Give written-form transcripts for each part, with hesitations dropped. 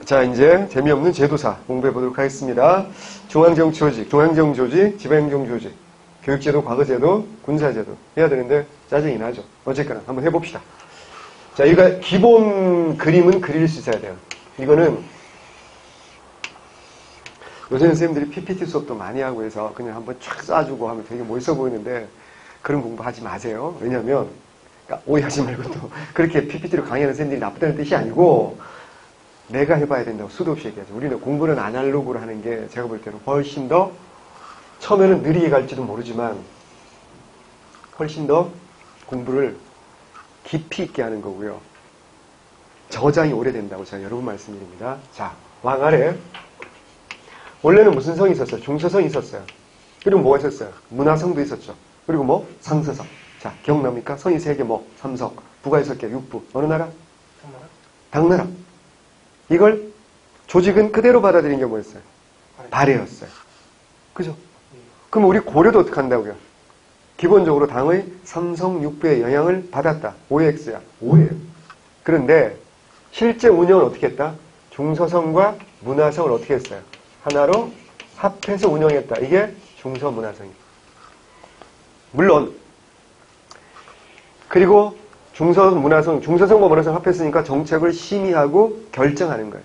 자, 이제 재미없는 제도사 공부해 보도록 하겠습니다. 중앙정치조직, 중앙정조직, 지방행정조직, 교육제도, 과거제도, 군사제도 해야 되는데 짜증이 나죠. 어쨌거나 한번 해봅시다. 자, 이거 기본 그림은 그릴 수 있어야 돼요. 이거는 요새는 선생님들이 PPT 수업도 많이 하고 해서 그냥 한번 쫙 쏴주고 하면 되게 멋있어 보이는데 그런 공부 하지 마세요. 왜냐면 그러니까 오해하지 말고 또 그렇게 PPT로 강의하는 선생님들이 나쁘다는 뜻이 아니고 내가 해봐야 된다고 수도 없이 얘기하죠. 우리는 공부는 아날로그로 하는 게 제가 볼 때는 훨씬 더 처음에는 느리게 갈지도 모르지만 훨씬 더 공부를 깊이 있게 하는 거고요. 저장이 오래된다고 제가 여러 번 말씀드립니다. 자, 왕 아래 원래는 무슨 성이 있었어요? 중서성이 있었어요. 그리고 뭐가 있었어요? 문화성도 있었죠. 그리고 뭐? 상서성. 자, 기억납니까? 성이 3개 뭐? 삼성. 부가 6개, 육부. 어느 나라? 당나라. 이걸 조직은 그대로 받아들인 게 뭐였어요? 발해였어요. 그죠? 그럼 우리 고려도 어떻게 한다고요? 기본적으로 당의 삼성 육부의 영향을 받았다. 5X야. 5예요. 그런데 실제 운영을 어떻게 했다? 중서성과 문화성을 어떻게 했어요? 하나로 합해서 운영했다. 이게 중서문화성이에요. 물론 그리고 중서성과 문화성 합했으니까 정책을 심의하고 결정하는 거예요.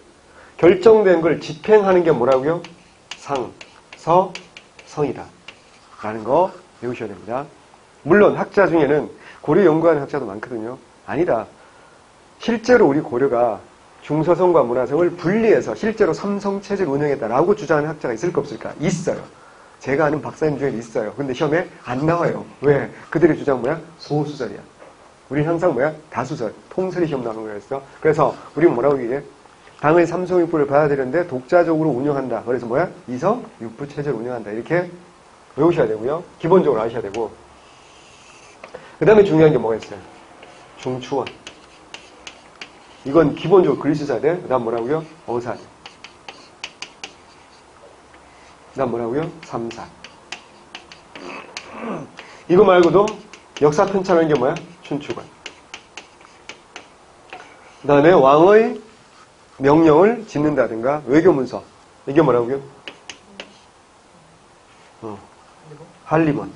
결정된 걸 집행하는 게 뭐라고요? 상, 서, 성이다. 라는 거 배우셔야 됩니다. 물론 학자 중에는 고려 연구하는 학자도 많거든요. 아니다. 실제로 우리 고려가 중서성과 문화성을 분리해서 실제로 삼성체제를 운영했다라고 주장하는 학자가 있을까 없을까? 있어요. 제가 아는 박사님 중에 있어요. 근데 시험에 안 나와요. 왜? 그들의 주장 뭐야? 소수설이야. 우리는 항상 뭐야? 다수설. 통설이 시험 나오는 거였어. 그래서 우리는 뭐라고 얘기해? 당의 삼성육부를 받아들였는데 독자적으로 운영한다. 그래서 뭐야? 이성 육부 체제를 운영한다. 이렇게 외우셔야 되고요. 기본적으로 아셔야 되고. 그 다음에 중요한 게 뭐가 있어요? 중추원. 이건 기본적으로 그릴 수 있어야 돼. 그 다음 뭐라고요? 어사. 그 다음 뭐라고요? 삼사. 이거 말고도 역사 편찬하는 게 뭐야? 춘추관. 그 다음에 왕의 명령을 짓는다든가 외교문서. 이게 뭐라고요? 한림원.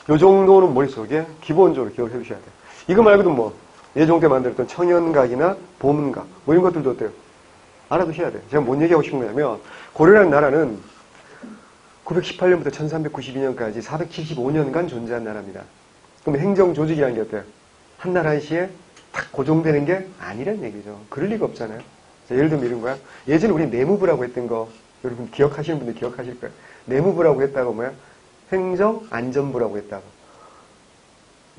요 정도는 머릿속에 기본적으로 기억을 해주셔야 돼요. 이거 말고도 뭐 예종 때 만들었던 청연각이나 보문각 뭐 이런 것들도 어때요? 알아두셔야 돼요. 제가 뭔 얘기하고 싶은 거냐면 고려라는 나라는 918년부터 1392년까지 475년간 존재한 나라입니다. 그럼 행정조직이라는 게 어때요? 한 나라 시에 딱 고정되는 게 아니란 얘기죠. 그럴 리가 없잖아요. 자, 예를 들면 이런 거야. 예전에 우리 내무부라고 했던 거 여러분 기억하시는 분들 기억하실 거예요. 내무부라고 했다가 뭐야? 행정안전부라고 했다고.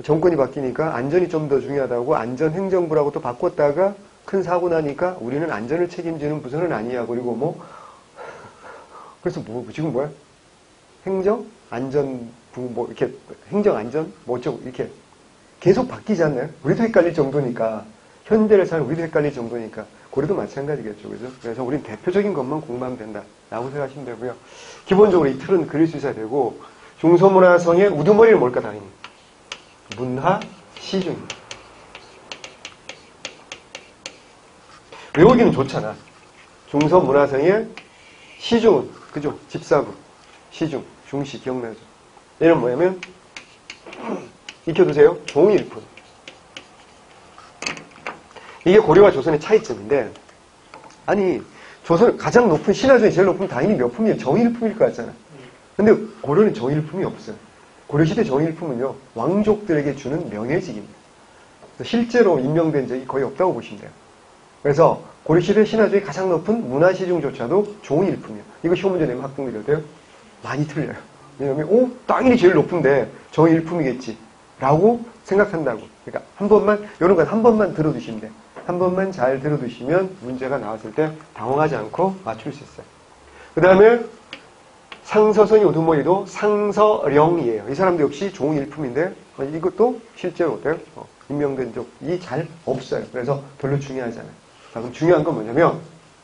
정권이 바뀌니까 안전이 좀 더 중요하다고 안전행정부라고 또 바꿨다가 큰 사고 나니까 우리는 안전을 책임지는 부서는 아니야. 그리고 뭐 그래서 뭐 지금 뭐야? 행정안전부 뭐 이렇게 행정안전 뭐 어쩌고 이렇게 계속 바뀌지 않나요? 우리도 헷갈릴 정도니까 현대를 사는 우리도 헷갈릴 정도니까 고려도 마찬가지겠죠. 그죠? 그래서 우린 대표적인 것만 공부하면 된다라고 생각하시면 되고요. 기본적으로 이 틀은 그릴 수 있어야 되고 중서문화성의 우두머리는 뭘까 당연히? 문화, 시중입니다. 외우기는 좋잖아. 중서문화성의 시중은 그죠? 집사부, 시중, 중시 기억나죠? 얘는 뭐냐면 익혀두세요. 종일품. 이게 고려와 조선의 차이점인데 아니 조선 가장 높은 신화 중에 제일 높은 당연히 몇 품이에요? 정일품일 것 같잖아. 근데 고려는 정일품이 없어요. 고려시대 정일품은요 왕족들에게 주는 명예직입니다. 실제로 임명된 적이 거의 없다고 보시면 돼요. 그래서 고려시대 신화 중에 가장 높은 문화시중조차도 종일품이에요. 이거 시험 문제 내면 학생들이 어때요? 많이 틀려요. 왜냐면 당연히 제일 높은데 정일품이겠지 라고 생각한다고. 그러니까 한 번만 이런 건 한 번만 들어두시면 돼요. 한 번만 잘 들어두시면 문제가 나왔을 때 당황하지 않고 맞출 수 있어요. 그 다음에 상서성의 우두머리도 상서령이에요. 이 사람도 역시 종일품인데 이것도 실제로 어때요? 임명된 적이 잘 없어요. 그래서 별로 중요하지 않아요. 자, 그럼 중요한 건 뭐냐면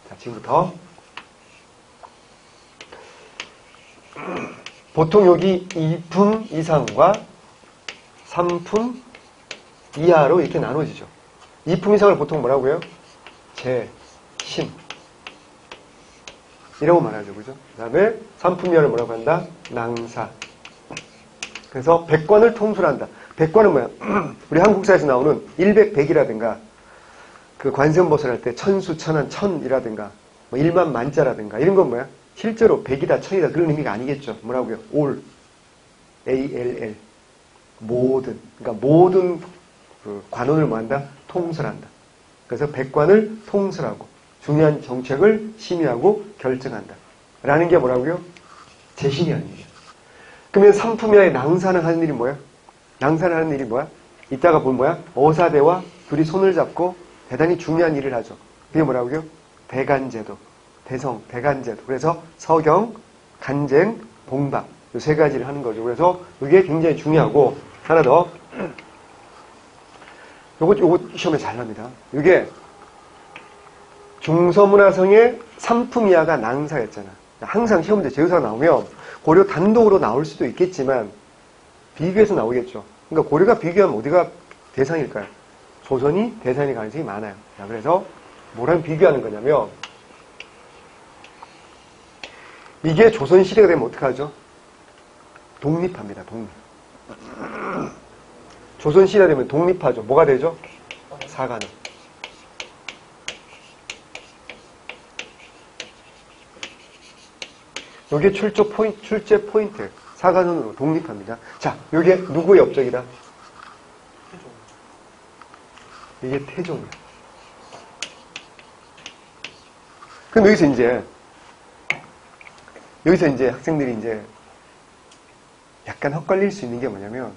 자, 지금부터 보통 여기 2품 이상과 3품 이하로 이렇게 나눠지죠. 이품 이상을 보통 뭐라고요? 재, 신. 이라고 말하죠. 그죠? 그 다음에 삼품 이하를 뭐라고 한다? 낭사. 그래서 백관을 통솔한다. 백관은 뭐야? 우리 한국사에서 나오는 일백백이라든가 그 관세음보살 할 때 천수, 천한, 천이라든가 뭐 일만 만자라든가 이런 건 뭐야? 실제로 백이다, 천이다 그런 의미가 아니겠죠. 뭐라고요? all, all, 모든. 그러니까 모든 그 관원을 뭐한다? 통솔한다. 그래서 백관을 통솔하고 중요한 정책을 심의하고 결정한다. 라는 게 뭐라고요? 재신이라는 얘기야. 그러면 삼품야의 낭사는 하는 일이 뭐야? 낭사는 하는 일이 뭐야? 이따가 보면 뭐야? 어사대와 둘이 손을 잡고 대단히 중요한 일을 하죠. 그게 뭐라고요? 대간제도, 대성, 대간제도. 그래서 서경, 간쟁, 봉박 이 세 가지를 하는 거죠. 그래서 이게 굉장히 중요하고 하나 더 요거 시험에 잘 납니다. 이게 중서문화성의 삼품 이하가 낭사였잖아. 항상 시험 문제 제휴사가 나오면 고려 단독으로 나올 수도 있겠지만 비교해서 나오겠죠. 그러니까 고려가 비교하면 어디가 대상일까요? 조선이 대상일 가능성이 많아요. 자, 그래서 뭐랑 비교하는 거냐면 이게 조선시대가 되면 어떡하죠? 독립합니다. 독립. 조선시대가 되면 독립하죠. 뭐가 되죠? 사관원. 이게 출제 포인트. 사관원으로 독립합니다. 자, 이게 누구의 업적이다? 이게 태종이야. 그럼 여기서 이제 학생들이 이제 약간 헛갈릴 수 있는 게 뭐냐면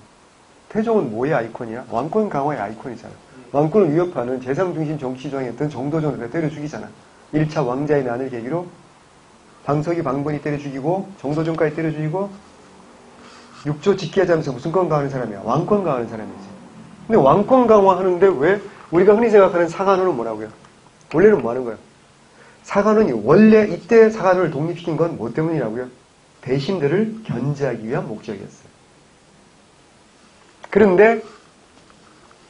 태종은 뭐의 아이콘이야? 왕권 강화의 아이콘이잖아. 왕권을 위협하는 재상중심 정치주장이었던 정도전을 때려 죽이잖아. 1차 왕자의 난을 계기로 방석이 방번이 때려 죽이고 정도전까지 때려 죽이고 육조 직기하자면서 무슨 권 강화하는 사람이야? 왕권 강화하는 사람이지. 근데 왕권 강화하는데 왜 우리가 흔히 생각하는 사관원은 뭐라고요? 원래는 뭐 하는 거야? 사관원이 원래 이때 사관원을 독립시킨 건 뭐 때문이라고요? 대신들을 견제하기 위한 목적이었어요. 그런데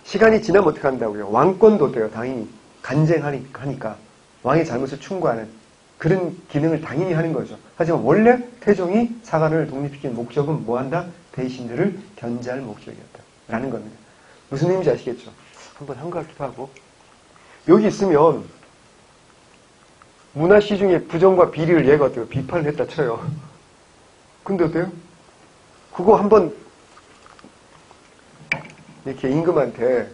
시간이 지나면 어떻게 한다고요? 왕권도 돼요. 당연히 간쟁하니까 왕의 잘못을 충고하는 그런 기능을 당연히 하는 거죠. 하지만 원래 태종이 사관을 독립시킨 목적은 뭐한다? 대신들을 견제할 목적이었다. 라는 겁니다. 무슨 의미인지 아시겠죠? 한번 한 것 같기도 하고. 여기 있으면 문화시 중에 부정과 비리를 얘가 어때요? 비판을 했다 쳐요. 근데 어때요? 그거 한번 이렇게 임금한테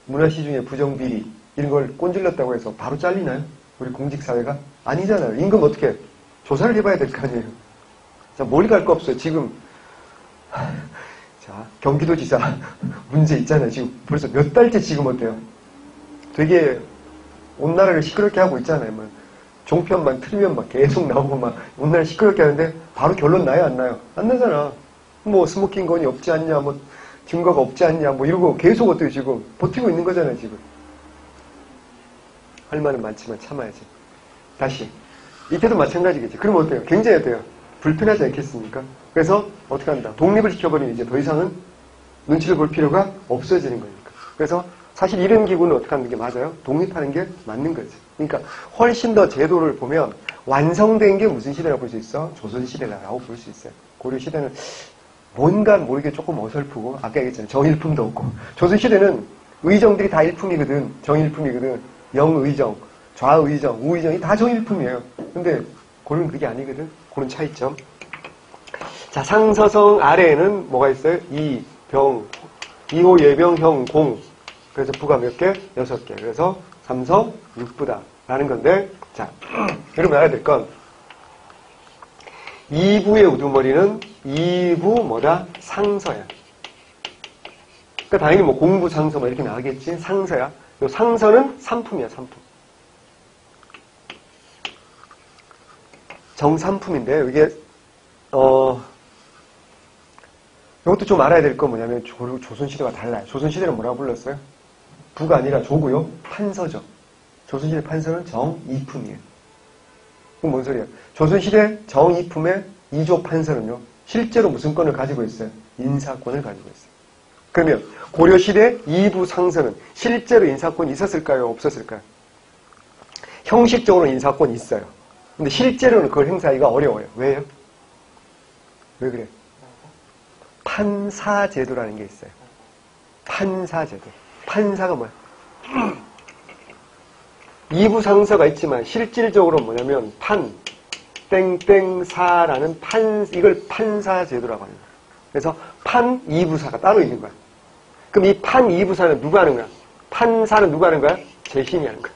문화시 중에 부정, 비리 이런 걸 꼰질렀다고 해서 바로 잘리나요? 우리 공직사회가? 아니잖아요. 임금 어떻게 조사를 해봐야 될 거 아니에요. 자, 멀리 갈 거 없어요. 지금 자, 경기도지사 문제 있잖아요. 지금 벌써 몇 달째 지금 어때요? 되게 온 나라를 시끄럽게 하고 있잖아요. 뭐 종편만 틀면 막 계속 나오고 막 온 나라 시끄럽게 하는데 바로 결론 나요? 안 나요? 안 나잖아. 뭐 스모킹 건이 없지 않냐, 뭐 증거가 없지 않냐, 뭐 이러고 계속 어떻게 지금 버티고 있는 거잖아요. 지금. 할 말은 많지만 참아야지. 다시. 이때도 마찬가지겠지. 그럼 어때요? 굉장히 어때요? 불편하지 않겠습니까? 그래서 어떻게 한다? 독립을 시켜버리면 이제 더 이상은 눈치를 볼 필요가 없어지는 거니까. 그래서 사실 이런 기구는 어떻게 하는 게 맞아요? 독립하는 게 맞는 거지. 그러니까 훨씬 더 제도를 보면 완성된 게 무슨 시대라고 볼 수 있어? 조선시대라고 볼 수 있어요. 고려시대는 뭔가 모르게 조금 어설프고 아까 얘기했잖아요. 정일품도 없고. 조선시대는 의정들이 다 일품이거든. 정일품이거든. 영의정, 좌의정, 우의정이 다 정일품이에요. 근데 고려는 그게 아니거든. 그런 차이점. 자, 상서성 아래에는 뭐가 있어요? 이, 병, 이호, 예병, 형, 공. 그래서 부가 몇 개? 6개. 그래서 삼서, 육부다. 라는 건데, 자, 여러분 알아야 될 건, 2부의 우두머리는 2부 뭐다? 상서야. 그러니까 당연히 뭐 공부 상서 뭐 이렇게 나가겠지? 상서야. 요 상서는 삼품이야, 삼품. 정삼품인데, 이게, 이것도 좀 알아야 될 건 뭐냐면, 조선시대가 달라요. 조선시대는 뭐라고 불렀어요? 부가 아니라 조고요. 판서죠. 조선시대 판서는 정이품이에요. 그럼 뭔 소리야? 조선시대 정이품의 2조 판서는요. 실제로 무슨 권을 가지고 있어요? 인사권을 가지고 있어요. 그러면 고려시대 2부 상서는 실제로 인사권이 있었을까요? 없었을까요? 형식적으로 인사권이 있어요. 근데 실제로는 그걸 행사하기가 어려워요. 왜요? 왜 그래? 판사제도라는 게 있어요. 판사제도. 판사가 뭐야? 2부 상서가 있지만 실질적으로 뭐냐면 땡땡사라는 이걸 판사제도라고 합니다. 그래서 판 2부사가 따로 있는 거야. 그럼 이 판 2부사는 누가 하는 거야? 판사는 누가 하는 거야? 재신이 하는 거야.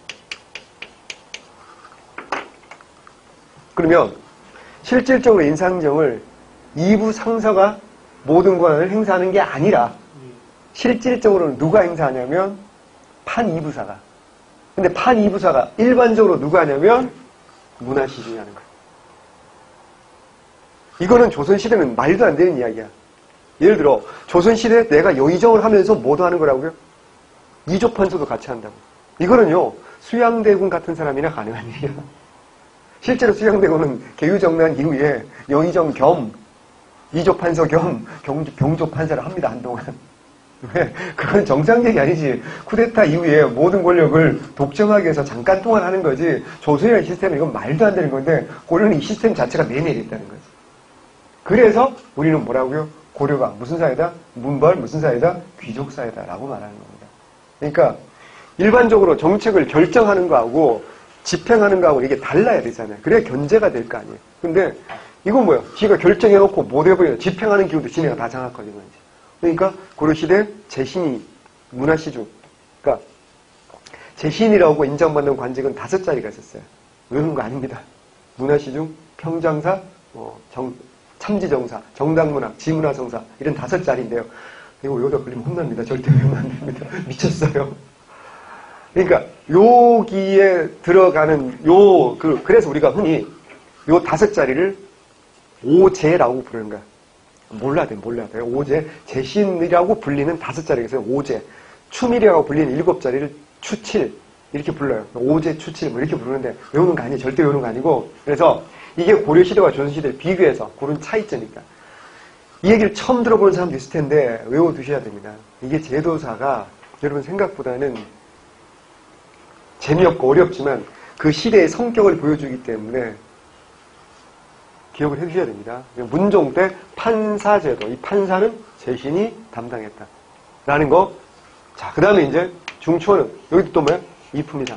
그러면 실질적으로 인사행정을 2부 상서가 모든 권한을 행사하는 게 아니라 실질적으로는 누가 행사하냐면 판 2부사가. 근데 판 2부사가 일반적으로 누가 하냐면 문화시중이 하는 거야. 이거는 조선시대는 말도 안 되는 이야기야. 예를 들어 조선시대 내가 여의정을 하면서 뭐도 하는 거라고요? 이조판서도 같이 한다고. 이거는요 수양대군 같은 사람이나 가능한 일이야. 실제로 수양대군은 개유정난 이후에 여의정 겸 이조판서 겸 병조판사를 합니다. 한동안. 왜? 그건 정상적이 아니지. 쿠데타 이후에 모든 권력을 독점하기 위해서 잠깐 동안 하는 거지. 조선이라는 시스템은 이건 말도 안 되는 건데 고려는 이 시스템 자체가 내내에 있다는 거지. 그래서 우리는 뭐라고요? 고려가 무슨 사회다? 문벌 무슨 사회다? 귀족 사회다라고 말하는 겁니다. 그러니까 일반적으로 정책을 결정하는 거하고 집행하는 거하고 이게 달라야 되잖아요. 그래야 견제가 될 거 아니에요. 근데 이건 뭐야? 지가 결정해놓고 못 해버려. 집행하는 기후도 지네가 다 장악하게 되는 거지. 그러니까 고려시대 재신이 문화시중, 그러니까 재신이라고 인정받는 관직은 5자리가 있었어요. 외우는 거 아닙니다. 문화시중, 평장사, 참지정사, 정당문학, 지문화성사 이런 5자리인데요. 이거 여기다 걸리면 혼납니다. 절대 외우면 안 됩니다. 미쳤어요. 그러니까 여기에 들어가는 그래서 우리가 흔히 요 5자리를 오제라고 부르는 거야. 몰라야 돼. 오제. 재신이라고 불리는 5자리가 있어요. 오제. 추밀이라고 불리는 7자리를 추칠. 이렇게 불러요. 오제, 추칠, 뭐 이렇게 부르는데 외우는 거 아니에요. 절대 외우는 거 아니고. 그래서 이게 고려시대와 조선시대를 비교해서 그런 차이점이니까. 이 얘기를 처음 들어보는 사람도 있을 텐데 외워두셔야 됩니다. 이게 제도사가 여러분 생각보다는 재미없고 어렵지만 그 시대의 성격을 보여주기 때문에 기억을 해주셔야 됩니다. 문종 때 판사제도, 이 판사는 재신이 담당했다. 라는 거. 자, 그 다음에 이제 중초는, 여기도 또 뭐야? 이품이상.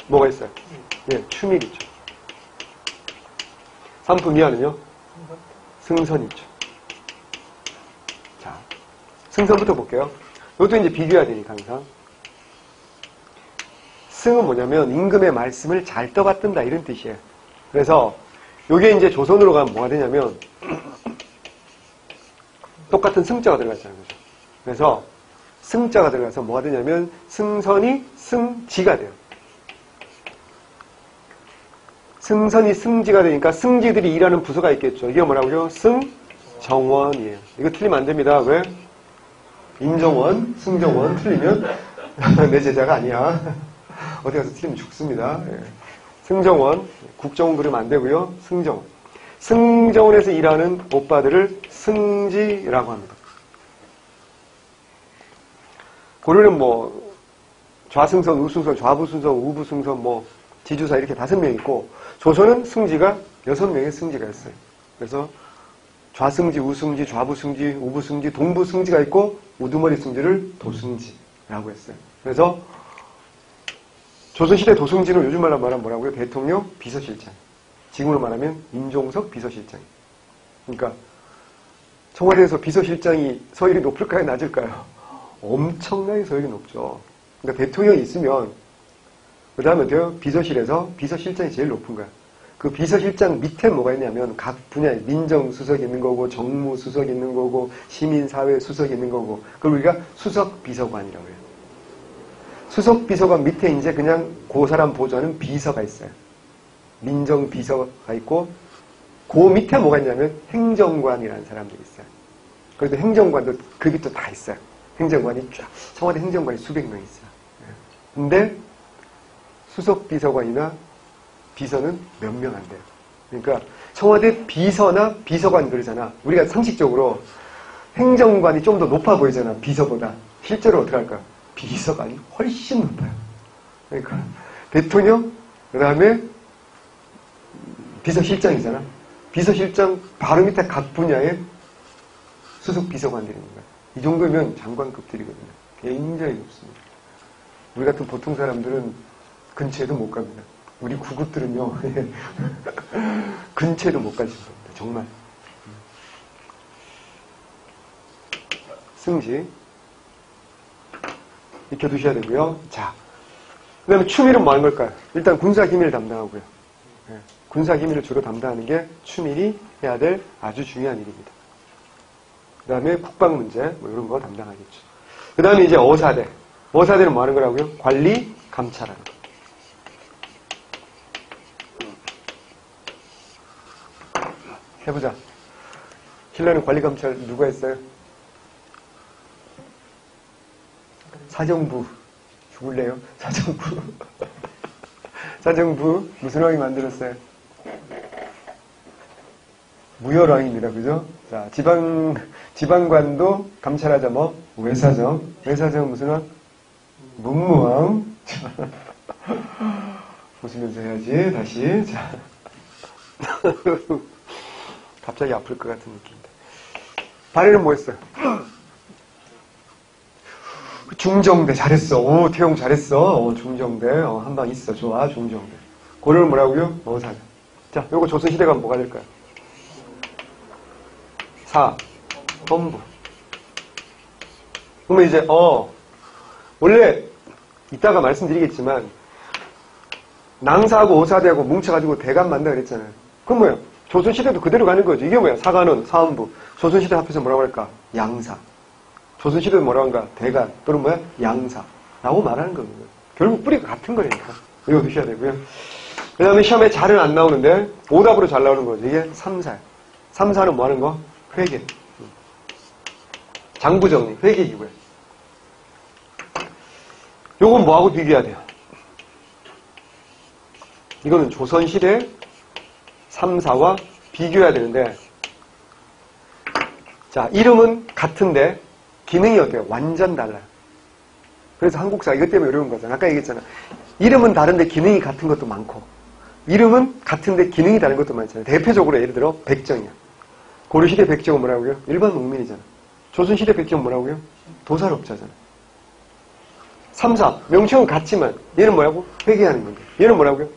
뭐가 있어요? 예, 추밀 있죠. 삼품 이하는요? 승선 있죠. 자, 승선부터 볼게요. 이것도 이제 비교해야 되니까 항상. 승은 뭐냐면 임금의 말씀을 잘 떠받든다 이런 뜻이에요. 그래서 요게 이제 조선으로 가면 뭐가 되냐면 똑같은 승자가 들어갔잖아요. 그죠? 그래서 승자가 들어가서 뭐가 되냐면 승선이 승지가 돼요. 승선이 승지가 되니까 승지들이 일하는 부서가 있겠죠. 이게 뭐라고요? 승정원이에요. 이거 틀리면 안 됩니다. 왜? 임정원, 승정원 틀리면 내 제자가 아니야. 어디 가서 틀리면 죽습니다. 예. 승정원, 국정원 그러면 안 되고요. 승정원. 승정원에서 일하는 오빠들을 승지라고 합니다. 고려는 뭐 좌승선, 우승선, 좌부승선, 우부승선, 뭐 지주사 이렇게 5명 있고 조선은 승지가 6명의 승지가 있어요. 그래서 좌승지, 우승지, 좌부승지, 우부승지, 동부승지가 있고 우두머리 승지를 도승지라고 했어요. 그래서 조선시대 도승지는 요즘 말로 말하면 뭐라고요? 대통령 비서실장. 지금으로 말하면 임종석 비서실장. 그러니까 청와대에서 비서실장이 서열이 높을까요? 낮을까요? 엄청나게 서열이 높죠. 그러니까 대통령이 있으면 그 다음에 비서실에서 비서실장이 제일 높은 거야. 그 비서실장 밑에 뭐가 있냐면 각 분야에 민정수석이 있는 거고 정무수석이 있는 거고 시민사회수석이 있는 거고 그걸 우리가 수석비서관이라고 해요. 수석비서관 밑에 이제 그냥 그 사람 보조하는 비서가 있어요. 민정비서가 있고 그 밑에 뭐가 있냐면 행정관이라는 사람들이 있어요. 그래도 행정관도 그 밑에 다 있어요. 행정관이 쫙 청와대 행정관이 수백 명 있어요. 근데 수석비서관이나 비서는 몇 명 안 돼요. 그러니까 청와대 비서나 비서관 그러잖아. 우리가 상식적으로 행정관이 좀 더 높아 보이잖아, 비서보다. 실제로 어떻게 할까? 비서관이 훨씬 높아요. 그러니까 대통령, 그 다음에 비서실장이잖아. 비서실장 바로 밑에 각 분야의 수석 비서관들입니다. 이 정도면 장관급들이거든요. 굉장히 높습니다. 우리 같은 보통 사람들은 근처에도 못 갑니다. 우리 구급들은요, 근처에도 못 가실 겁니다. 정말. 승지. 익혀두셔야 되고요. 자, 그 다음에 추밀은 뭐 하는 걸까요? 일단 군사기밀 담당하고요. 네. 군사기밀을 주로 담당하는 게 추밀이 해야 될 아주 중요한 일입니다. 그 다음에 국방문제, 뭐 이런 거 담당하겠죠. 그 다음에 이제 어사대. 어사대는 뭐 하는 거라고요? 관리, 감찰하는 거. 해보자. 신라는 관리, 감찰 누가 했어요? 사정부. 죽을래요? 사정부. 사정부 무슨 왕이 만들었어요? 무열왕입니다. 그죠? 자, 지방관도 감찰하자 뭐? 외사정. 외사정 무슨 왕? 문무왕. 웃으면서 해야지. 다시. 자. 갑자기 아플 것 같은 느낌인데. 발해는 뭐 했어요? 중정대 잘했어. 오, 태용 잘했어. 중정대. 한방 있어. 좋아. 중정대. 고려는 뭐라고요? 어사대. 자, 요거 조선시대가 뭐가 될까요? 헌부. 그러면 이제, 원래, 이따가 말씀드리겠지만, 낭사하고 어사대하고 뭉쳐가지고 대감 만다 그랬잖아요. 그럼 뭐야? 조선시대도 그대로 가는 거죠. 이게 뭐야? 사관원, 사헌부. 조선시대 합해서 뭐라고 할까? 양사. 조선시대도 뭐라고 할까? 대간. 또는 뭐야? 양사라고 말하는 겁니다. 결국 뿌리가 같은 거니까. 이거 드셔야 되고요. 그 다음에 시험에 잘은 안 나오는데, 오답으로 잘 나오는 거죠. 이게 3사예요. 3사는 뭐 하는 거? 회계. 장부정리, 회계기구예요. 요건 뭐하고 비교해야 돼요? 이거는 조선시대 3사와 비교해야 되는데, 자, 이름은 같은데 기능이 어때요? 완전 달라요. 그래서 한국사 이것 때문에 어려운 거잖아. 아까 얘기했잖아. 이름은 다른데 기능이 같은 것도 많고, 이름은 같은데 기능이 다른 것도 많잖아요. 대표적으로 예를 들어 백정이야. 고려시대 백정은 뭐라고요? 일반 농민이잖아. 조선시대 백정은 뭐라고요? 도살업자잖아. 3사, 명칭은 같지만 얘는 뭐라고? 회계하는 건데. 얘는 뭐라고요?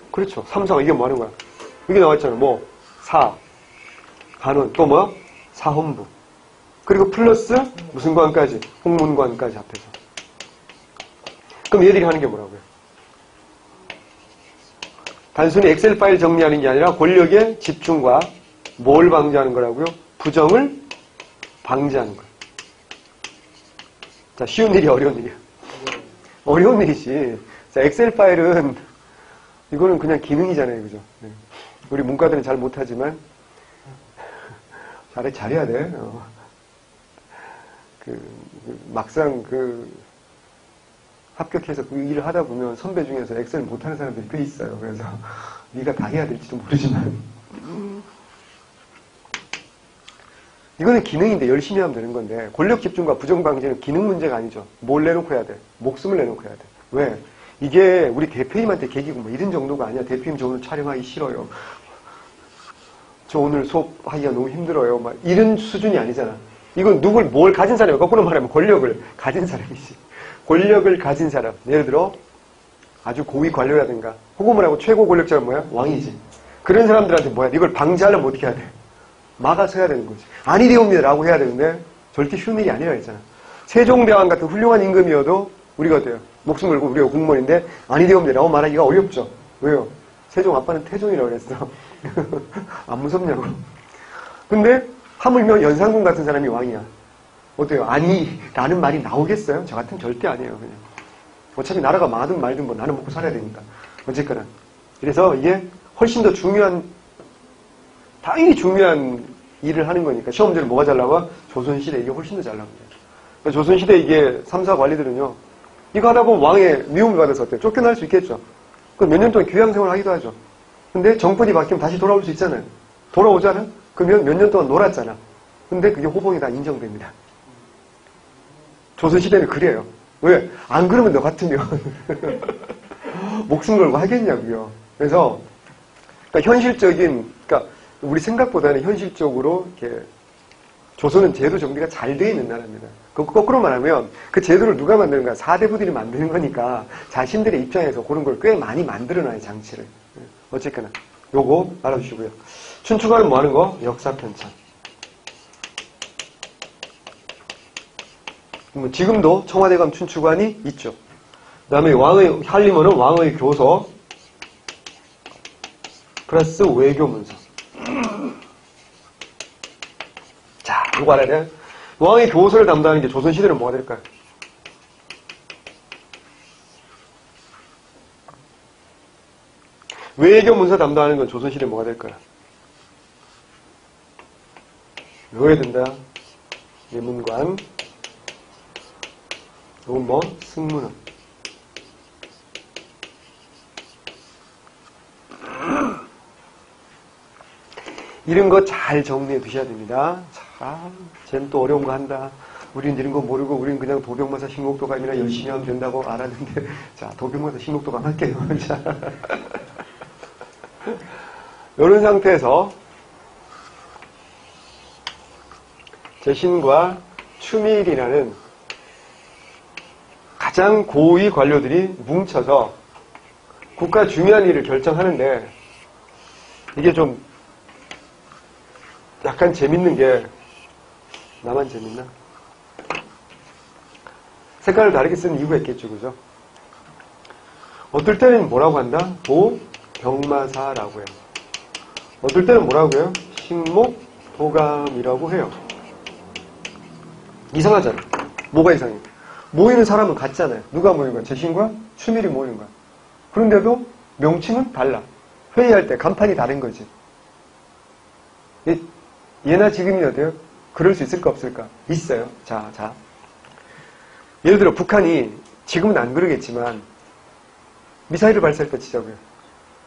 그렇죠. 3사가 이게 뭐 하는 거야? 여기 나와있잖아. 뭐, 사, 관원, 또 뭐야? 사헌부. 그리고 플러스 무슨 관까지? 홍문관까지 합해서. 그럼 얘들이 하는 게 뭐라고요? 단순히 엑셀 파일 정리하는 게 아니라 권력의 집중과 뭘 방지하는 거라고요? 부정을 방지하는 거예요. 자, 쉬운 일이 어려운 일이야. 어려운 일이지. 자, 엑셀 파일은 이거는 그냥 기능이잖아요. 그죠? 네. 우리 문과들은 잘 못하지만 잘해야 돼. 막상 합격해서 그 일을 하다 보면 선배 중에서 엑셀 못하는 사람들이 꽤 있어요. 그래서 네가 다 해야 될지도 모르지만 이거는 기능인데 열심히 하면 되는 건데, 권력 집중과 부정 방지는 기능 문제가 아니죠. 뭘 내놓고 해야 돼? 목숨을 내놓고 해야 돼. 왜? 이게 우리 대표님한테 계기고 뭐 이런 정도가 아니야. 대표님 저 오늘 촬영하기 싫어요. 저 오늘 수업하기가 너무 힘들어요. 막 이런 수준이 아니잖아. 이건 뭘 가진 사람이야. 거꾸로 말하면 권력을 가진 사람이지. 권력을 가진 사람. 예를 들어 아주 고위 관료라든가 혹은 뭐라고 최고 권력자가 뭐야? 왕이지. 그런 사람들한테 뭐야? 이걸 방지하려면 어떻게 해야 돼? 막아서 해야 되는 거지. 아니 되옵니다라고 해야 되는데 절대 쉬운 일이 아니라 했잖아. 세종대왕 같은 훌륭한 임금이어도 우리가 어때요? 목숨 걸고 우리가 공무원인데 아니 되옵니다라고 말하기가 어렵죠. 왜요? 세종 아빠는 태종이라고 그랬어. 안 무섭냐고. 근데 하물며 연산군 같은 사람이 왕이야. 어때요? 아니라는 말이 나오겠어요? 저 같으면 절대 아니에요. 그냥. 어차피 나라가 망하든 말든 뭐 나는 먹고 살아야 되니까. 어쨌거나. 그래서 이게 훨씬 더 당연히 중요한 일을 하는 거니까. 시험 문제는 뭐가 잘 나와? 조선시대 이게 훨씬 더 잘 나옵니다. 그러니까 조선시대 이게 3사 관리들은요. 이거 하다 보면 왕의 미움을 받아서 어때요? 쫓겨날 수 있겠죠. 그럼 몇 년 동안 귀향생활 하기도 하죠. 근데 정권이 바뀌면 다시 돌아올 수 있잖아요. 돌아오잖아? 그러면 몇 년 동안 놀았잖아. 근데 그게 호봉이 다 인정됩니다. 조선시대는 그래요. 왜? 안 그러면 너 같으면 목숨 걸고 하겠냐고요. 그래서 그러니까 현실적인, 그러니까 우리 생각보다는 현실적으로 이렇게 조선은 제도 정비가 잘 되어 있는 나라입니다. 거꾸로 말하면 그 제도를 누가 만드는가? 사대부들이 만드는 거니까 자신들의 입장에서 그런 걸 꽤 많이 만들어놔요, 장치를. 어쨌거나 요거 알아주시고요. 춘추관은 뭐 하는 거? 역사편찬. 지금도 청와대감 춘추관이 있죠. 그 다음에 왕의, 한림원은 왕의 교서 플러스 외교문서. 자, 이거 알아야 돼. 왕의 교서를 담당하는 게 조선시대는 뭐가 될까요? 외교문서 담당하는 건 조선시대 뭐가 될까요? 외워야 된다. 예문관. 이건 뭐? 승문원. 이런 거 잘 정리해 두셔야 됩니다. 자, 쟤는 또 어려운 거 한다. 우린 이런 거 모르고 우린 그냥 도병마사 신곡도감이나 열심히 하면 된다고 알았는데, 자, 도병마사 신곡도감 할게요. 자. 이런 상태에서 제신과 추밀이라는 가장 고위 관료들이 뭉쳐서 국가 중요한 일을 결정하는데, 이게 좀 약간 재밌는 게, 나만 재밌나? 색깔을 다르게 쓰는 이유가 있겠죠, 그죠? 어떨 때는 뭐라고 한다? 도병마사라고 해요. 어떨 때는 뭐라고 해요? 식목도감이라고 해요. 이상하잖아. 뭐가 이상해? 모이는 사람은 같잖아요. 누가 모이는 거야? 제신과 추밀이 모이는 거야. 그런데도 명칭은 달라. 회의할 때 간판이 다른 거지. 예나 지금이 어때요? 그럴 수 있을까 없을까? 있어요. 자. 예를 들어 북한이 지금은 안 그러겠지만 미사일을 발사할 때 치자고요.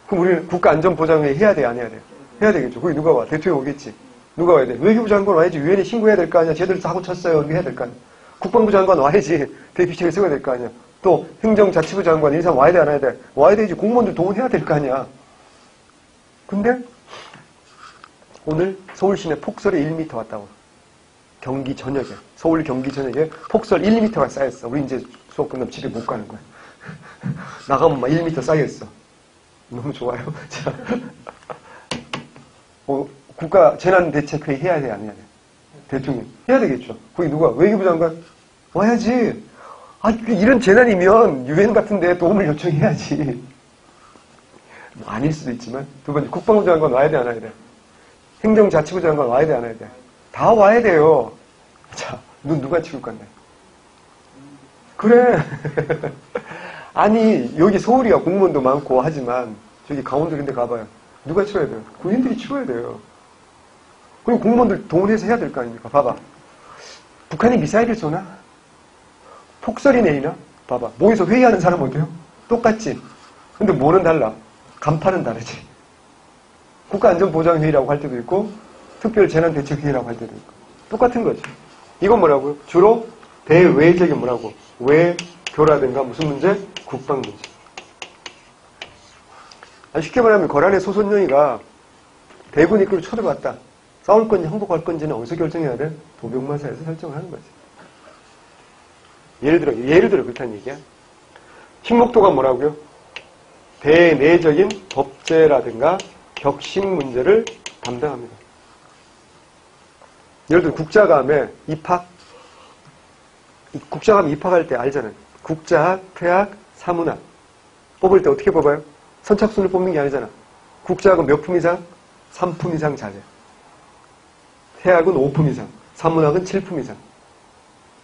그럼 우리는 국가안전보장회의 해야 돼요? 안 해야 돼요? 해야 되겠죠. 거기 누가 와? 대통령 오겠지. 누가 와야 돼? 외교부 장관 와야지. 유엔에 신고해야 될 거 아니야. 쟤들 사고 쳤어요. 이렇게 해야 될 거 아니야. 국방부 장관 와야지. 대비책을 세워야 될 거 아니야. 또 행정자치부 장관 일상 와야 돼? 안 와야 돼? 와야 되지. 공무원들 동원해야 될 거 아니야. 근데 오늘 서울 시내 폭설이 1m 왔다고. 경기 저녁에. 서울 경기 저녁에 폭설 1m가 쌓였어. 우리 이제 수업 끝나면 집에 못 가는 거야. 나가면 막 1m 쌓여있어. 너무 좋아요. 자, 국가 재난대책회의 해야 돼, 안 해야 돼? 대통령. 해야 되겠죠. 거기 누가? 외교부 장관? 와야지. 이런 재난이면 유엔 같은 데 도움을 요청해야지. 뭐 아닐 수도 있지만. 두 번째, 국방부 장관 와야 돼, 안 와야 돼? 행정자치부 장관 와야 돼, 안 와야 돼? 다 와야 돼요. 자, 눈 누가 치울 건데? 그래. 아니, 여기 서울이야 공무원도 많고 하지만, 저기 강원도 이런 데 가봐요. 누가 치워야 돼요? 군인들이 치워야 돼요. 그리고 공무원들 동원해서 해야 될 거 아닙니까? 봐봐. 북한이 미사일을 쏘나? 폭설이 내리나? 봐봐. 모여서 회의하는 사람 어때요? 똑같지? 근데 뭐는 달라? 간판은 다르지. 국가안전보장회의라고 할 때도 있고, 특별재난대책회의라고 할 때도 있고. 똑같은 거지. 이건 뭐라고요? 주로 대외적인 뭐라고? 외교라든가 무슨 문제? 국방 문제. 쉽게 말하면 거란의 소선영이가 대군 입구를 쳐들어갔다. 싸울 건지 항복할 건지는 어디서 결정해야 돼? 도병마사에서 결정을 하는 거지. 예를 들어 그렇다는 얘기야. 식목도가 뭐라고요? 대내적인 법제라든가 격식 문제를 담당합니다. 예를 들어 국자감에 국자감 입학할 때 알잖아요. 국자학, 퇴학, 사문학. 뽑을 때 어떻게 뽑아요? 선착순을 뽑는 게 아니잖아. 국자학은 몇 품 이상? 3품 이상 자제. 퇴학은 5품 이상. 사문학은 7품 이상.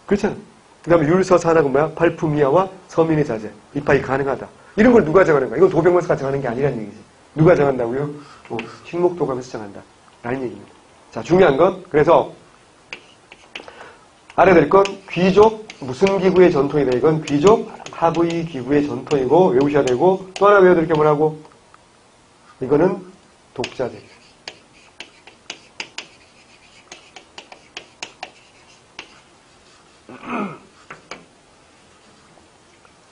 그렇잖아. 그 다음에 율서산학은 뭐야? 8품 이하와 서민의 자제. 입학이 가능하다. 이런 걸 누가 정하는가? 이건 도병마사가 정하는 게 아니라는 얘기지. 누가 정한다고요? 식목도감에서 정한다. 라는 얘기입니다. 자, 중요한 건, 그래서, 알아야 될 건, 귀족, 무슨 기구의 전통이다. 이건 귀족, 하부의 기구의 전통이고, 외우셔야 되고, 또 하나 외워야 될 게 뭐라고? 이거는 독자들.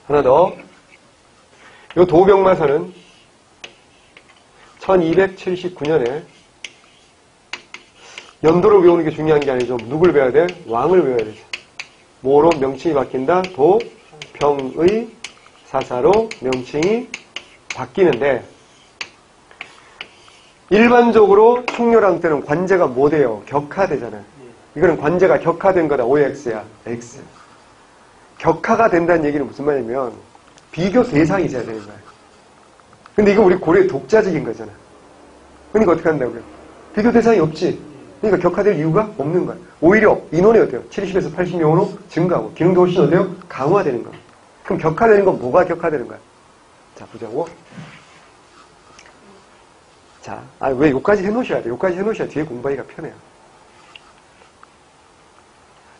하나 더. 요 도병마선은 1279년에 연도를 외우는 게 중요한 게 아니죠. 누굴 외워야 돼? 왕을 외워야 되죠. 뭐로 명칭이 바뀐다? 도, 병의, 사사로 명칭이 바뀌는데 일반적으로 충렬왕 때는 관제가 뭐 돼요? 격하되잖아요. 이거는 관제가 격하된 거다. OX야. X. 격하가 된다는 얘기는 무슨 말이냐면 비교 대상이 있어야 되는 거예요. 근데 이거 우리 고려의 독자적인 거잖아. 그러니까 어떻게 한다고요? 비교 대상이 없지. 그러니까 격하될 이유가 없는 거야. 오히려 인원이 어때요? 70에서 80명으로 증가하고 기능도 훨씬 어때요? 강화되는 거야. 그럼 격하되는 건 뭐가 격하되는 거야? 자, 보자고. 자, 왜 요까지 해놓으셔야 돼? 요까지 해놓으셔야 뒤에 공부하기가 편해요.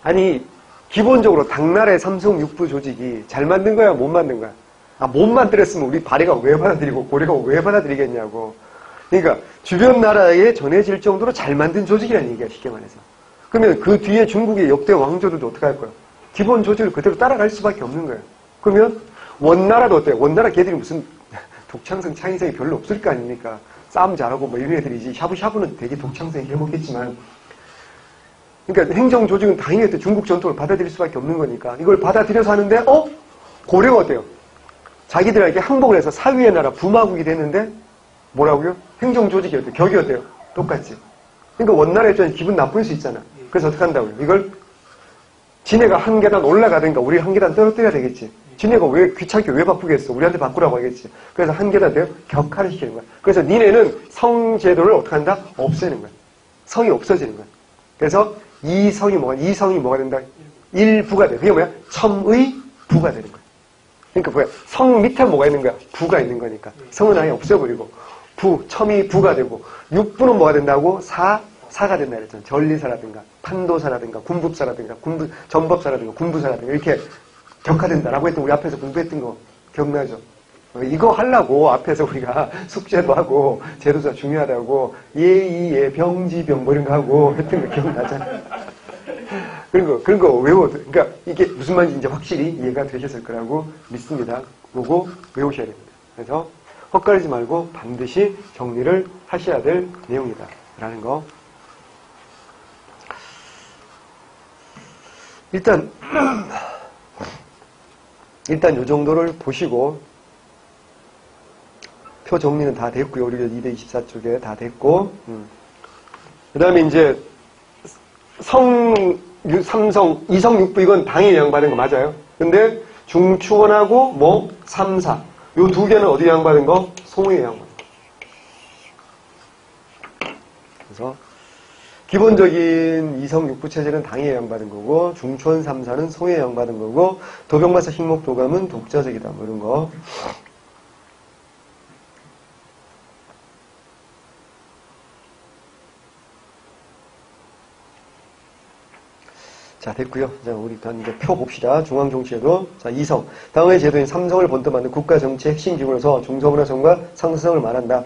아니, 기본적으로 당나라의 삼성 육부 조직이 잘 만든 거야? 못 만든 거야? 못 만들었으면 우리 발해가 왜 받아들이고 고려가 왜 받아들이겠냐고. 그러니까 주변 나라에 전해질 정도로 잘 만든 조직이라는 얘기야, 쉽게 말해서. 그러면 그 뒤에 중국의 역대 왕조들도 어떻게 할 거야? 기본 조직을 그대로 따라갈 수밖에 없는 거예요. 그러면 원나라도 어때요? 원나라 걔들이 무슨 독창성, 창의성이 별로 없을 거 아닙니까? 싸움 잘하고 뭐 이런 애들이지. 샤브샤브는 되게 독창성이 해먹겠지만. 그러니까 행정 조직은 당연히 어때 중국 전통을 받아들일 수밖에 없는 거니까. 이걸 받아들여서 하는데, 고려가 어때요? 자기들에게 항복을 해서 사위의 나라 부마국이 됐는데, 뭐라고요? 행정 조직이 어때요? 격이 어때요? 똑같지. 그러니까 원나라 입장에서 기분 나쁠 수 있잖아. 그래서 어떻게 한다고요? 이걸 지네가 한 계단 올라가든가 우리 한 계단 떨어뜨려야 되겠지. 지네가 왜 귀찮게 왜 바꾸겠어? 우리한테 바꾸라고 하겠지. 그래서 한 계단 돼요? 격화를 시키는 거야. 그래서 니네는 성제도를 어떻게 한다? 없애는 거야. 성이 없어지는 거야. 그래서 이성이 뭐가 된다? 일부가 돼. 그게 뭐야? 첨의 부가 되는 거야. 그러니까 뭐야? 성 밑에 뭐가 있는 거야? 부가 있는 거니까. 성은 아예 없애버리고 첨의 부가 되고 육부는 뭐가 된다고? 사가 된다 그랬잖아. 전리사라든가 판도사라든가 군법사라든가 전법사라든가 군부사라든가 이렇게 격화된다라고 했던 우리 앞에서 공부했던 거 기억나죠? 이거 하려고 앞에서 우리가 숙제도 하고 제도사 중요하다고 예의예 병지병 뭐 이런 거 하고 했던 거 기억나잖아. 그런 거 외워도 그러니까 이게 무슨 말인지 이제 확실히 이해가 되셨을 거라고 믿습니다. 요거 외우셔야 됩니다. 그래서 헛갈리지 말고 반드시 정리를 하셔야 될 내용이다 라는 거. 일단 요 정도를 보시고 표 정리는 다 됐고요. 우리가 224쪽에 다 됐고 그 다음에 이제 삼성, 이성, 육부 이건 당에 영향받은 거 맞아요. 근데 중추원하고 삼사 요 두 개는 어디 영향받은 거? 송에 영향받은 거. 그래서 기본적인 이성, 육부 체제는 당에 영향받은 거고 중추원, 삼사는 송에 영향받은 거고 도병마사, 식목, 도감은 독자적이다. 뭐 이런 거. 자, 됐고요. 자, 우리 이제 표 봅시다. 중앙정치제도. 자, 이성. 당의 제도인 삼성을 본떠받는 국가정치의 핵심 기구로서 중서문화성과 상서성을 말한다.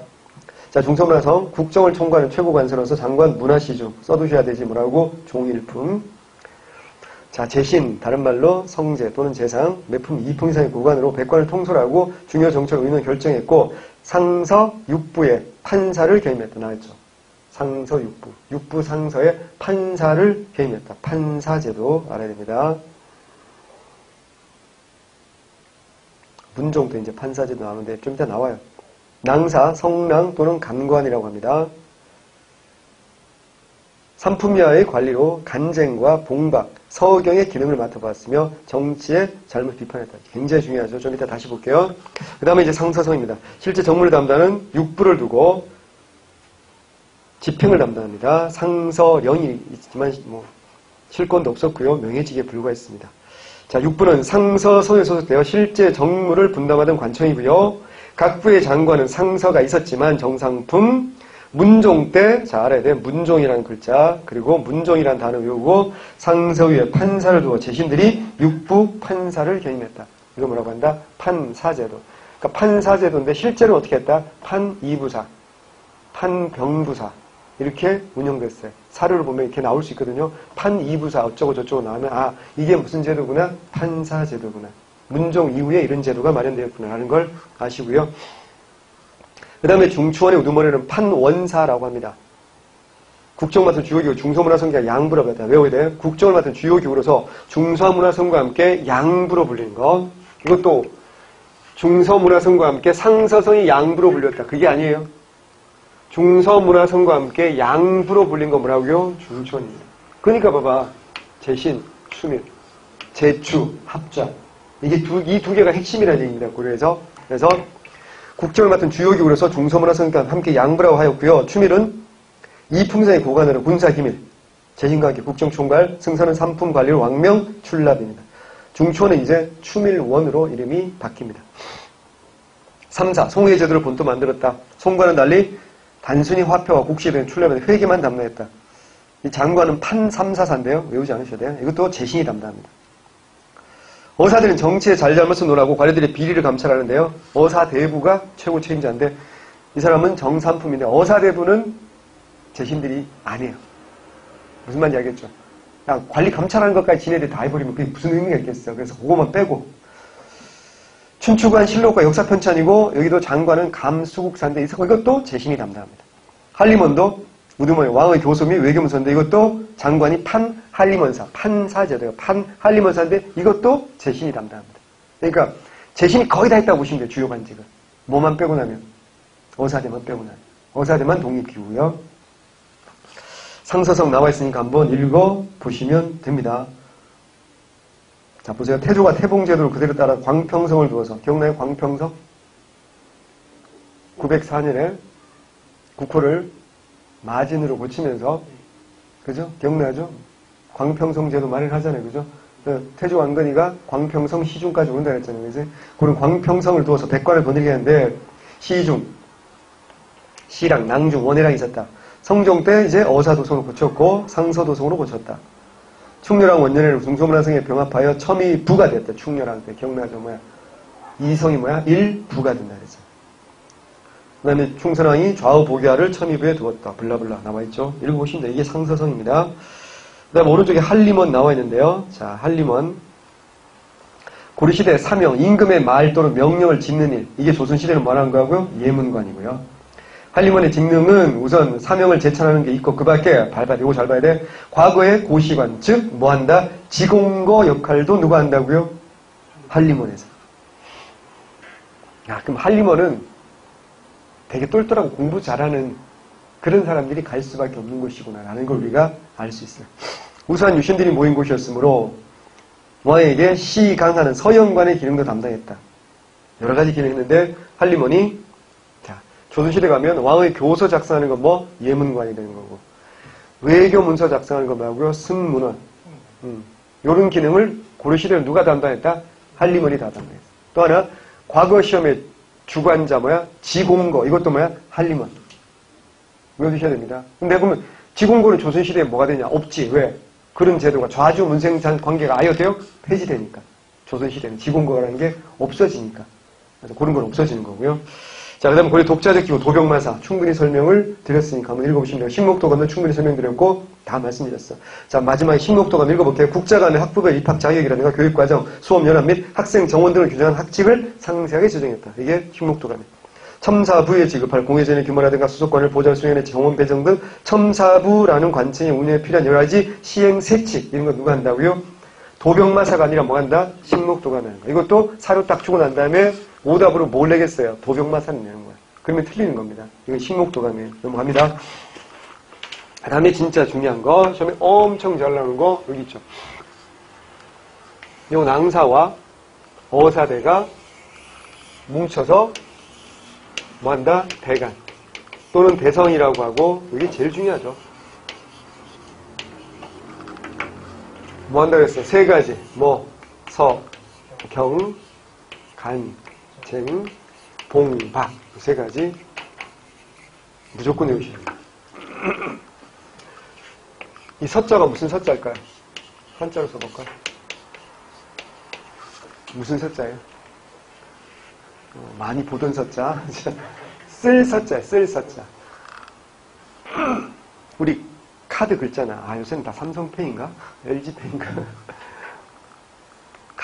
자, 중서문화성. 국정을 총괄하는 최고관서로서 장관 문화시주. 써두셔야 되지 뭐라고? 종일품. 자, 재신. 다른 말로 성제 또는 재상. 매품 2품 이상의 구관으로 백관을 통솔하고 중요 정책 의논 결정했고 상서 육부의 판사를 개임했다. 나왔죠. 상서 육부. 육부 상서에 판사를 개임했다. 판사제도 알아야 됩니다. 문종도 이제 판사제도 나오는데 좀 이따 나와요. 낭사, 성랑 또는 간관이라고 합니다. 삼품야의 관리로 간쟁과 봉박, 서경의 기능을 맡아봤으며 정치의 잘못 비판했다. 굉장히 중요하죠. 좀 이따 다시 볼게요. 그 다음에 이제 상서성입니다. 실제 정무를 담당하는 육부를 두고 집행을 담당합니다. 상서령이 있지만 실권도 없었고요. 명예직에 불과했습니다. 자, 육부는 상서성에 소속되어 실제 정무를 분담하던 관청이고요. 각 부의 장관은 상서가 있었지만 정상품, 문종 때, 자 알아야 돼. 문종이라는 글자, 그리고 문종이라는 단어 외우고 상서 위에 판사를 두어 재신들이 육부 판사를 개임했다. 이거 뭐라고 한다? 판사제도. 그러니까 판사제도인데 실제로 어떻게 했다? 판이부사, 판병부사. 이렇게 운영됐어요. 사료를 보면 이렇게 나올 수 있거든요. 판이부사 어쩌고 저쩌고 나오면 이게 무슨 제도구나? 판사제도구나. 문종 이후에 이런 제도가 마련되었구나라는 걸 아시고요. 그 다음에 중추원의 우두머리는 판원사라고 합니다. 국정을 맡은 주요 기구 중서문화성기가 양부라고 합니다. 외워야 돼요. 국정을 맡은 주요 기구로서 중서문화성과 함께 양부로 불리는 거. 이것도 중서문화성과 함께 상서성이 양부로 불렸다. 그게 아니에요. 중서문화성과 함께 양부로 불린 거 뭐라고요? 중추원입니다. 그러니까 봐봐. 재신, 추밀, 제추, 합자. 이게 이 두 개가 핵심이라는 얘기입니다. 그래서 국정을 맡은 주요 기구로서 중서문화성과 함께 양부라고 하였고요. 추밀은 이품성의 고관으로 군사기밀, 재신과 함께 국정총괄, 승선은 삼품 관리로 왕명 출납입니다. 중추원은 이제 추밀원으로 이름이 바뀝니다. 3사, 송회 제도를 본토 만들었다. 송과는 달리 단순히 화표와 국시에 대한 출납에 회계만 담당했다. 이 장관은 판삼사사인데요. 외우지 않으셔야 돼요. 이것도 재신이 담당합니다. 어사들은 정치의 잘잘못을 논하고 관료들의 비리를 감찰하는데요. 어사대부가 최고 책임자인데 이 사람은 정삼품인데 어사대부는 재신들이 아니에요. 무슨 말인지 알겠죠? 그냥 관리 감찰하는 것까지 지네들이 다 해버리면 그게 무슨 의미가 있겠어. 그래서 그거만 빼고. 춘추관 실록과 역사편찬이고 여기도 장관은 감수국사인데 이것도 재신이 담당합니다. 한림원도 우두머리 왕의 교수 및 외교문서인데 이것도 장관이 판한림원사, 판사제도예요. 판한림원사인데 이것도 재신이 담당합니다. 그러니까 재신이 거의 다 했다고 보시면 돼요. 주요 관직을. 뭐만 빼고 나면? 어사대만 빼고 나면. 어사대만 독립기구고요. 상서성 나와 있으니까 한번 읽어보시면 됩니다. 자, 보세요. 태조가 태봉제도를 그대로 따라 광평성을 두어서, 기억나요? 광평성? 904년에 국호를 마진으로 고치면서, 그죠? 기억나죠? 광평성 제도 마련하잖아요. 그죠? 태조 왕건이가 광평성 시중까지 온다 했잖아요. 그래서 그런 광평성을 두어서 백관을 거느리게 하는데, 시중, 시랑, 낭중, 원해랑 있었다. 성종 때 이제 어사도성으로 고쳤고 상서도성으로 고쳤다. 충렬왕 원년에는 중서문화성에 병합하여 첨이 부가 됐다. 충렬왕 때 기억나죠? 뭐야? 이성이 뭐야? 일부가 된다 그랬죠. 그 다음에 충선왕이 좌우 보기하를 첨이부에 두었다. 블라블라 나와있죠. 읽어보시면 돼요. 이게 상서성입니다. 그 다음에 오른쪽에 한림원 나와 있는데요. 자, 한림원. 고려시대 사명, 임금의 말 또는 명령을 짓는 일. 이게 조선시대는 뭐라는 거고요? 예문관이고요. 한림원의 직능은 우선 사명을 제천하는 게 있고 그 밖에 이거 잘 봐야 돼. 과거의 고시관, 즉 뭐한다? 지공거 역할도 누가 한다고요? 한림원에서. 야, 그럼 한림원은 되게 똘똘하고 공부 잘하는 그런 사람들이 갈 수밖에 없는 곳이구나 라는 걸 우리가 알 수 있어요. 우수한 유신들이 모인 곳이었으므로 왕에게 시강하는 서영관의 기능도 담당했다. 여러 가지 기능을 했는데 한림원이 조선시대 가면 왕의 교서 작성하는 건 뭐? 예문관이 되는 거고. 외교 문서 작성하는 건 뭐고요? 승문원. 이런 기능을 고려시대는 누가 담당했다? 한림원이 다 담당했어. 또 하나, 과거 시험의 주관자 뭐야? 지공거. 이것도 뭐야? 한림원. 외워두셔야 됩니다. 근데 그러면 지공거는 조선시대에 뭐가 되냐? 없지. 왜? 그런 제도가 좌주 문생산 관계가 아예 돼요? 폐지되니까. 조선시대는 지공거라는 게 없어지니까. 그래서 그런 건 없어지는 거고요. 자, 그 다음에 고려 독자적 기구 도병마사 충분히 설명을 드렸으니까 한번 읽어보시면 돼요. 신목도감은 충분히 설명드렸고 다 말씀드렸어. 자, 마지막에 신목도감 읽어볼게요. 국자 간의 학부별 입학 자격이라든가 교육과정, 수업 연합 및 학생 정원 등을 규정한 학칙을 상세하게 제정했다. 이게 신목도감이에요. 첨사부에 지급할 공회전의 규모라든가 수속권을 보장 수행의 정원 배정 등 첨사부라는 관청의 운영에 필요한 여러 가지 시행 세칙 이런 거 누가 한다고요? 도병마사가 아니라 뭐 한다? 신목도감이 하는 거. 이것도 사료 딱 주고 난 다음에 오답으로 뭘 내겠어요? 도병마사는 내는 거야. 그러면 틀리는 겁니다. 이건 신목도감이에요. 넘어갑니다. 그 다음에 진짜 중요한 거, 시험에 엄청 잘 나오는 거, 여기 있죠. 요 낭사와 어사대가 뭉쳐서 뭐 한다? 대간. 또는 대성이라고 하고, 이게 제일 중요하죠. 뭐 한다고 했어요? 세 가지. 뭐, 서, 경, 간, 쟁, 봉, 박. 세 가지. 무조건 외우셔야 돼요. 이 서자가 무슨 서자일까요? 한자로 써볼까요? 무슨 서자예요? 많이 보던 서자. 쓸 서자예요. 쓸 서자. 우리 카드 글자나 요새는 다 삼성페이인가? LG페이인가?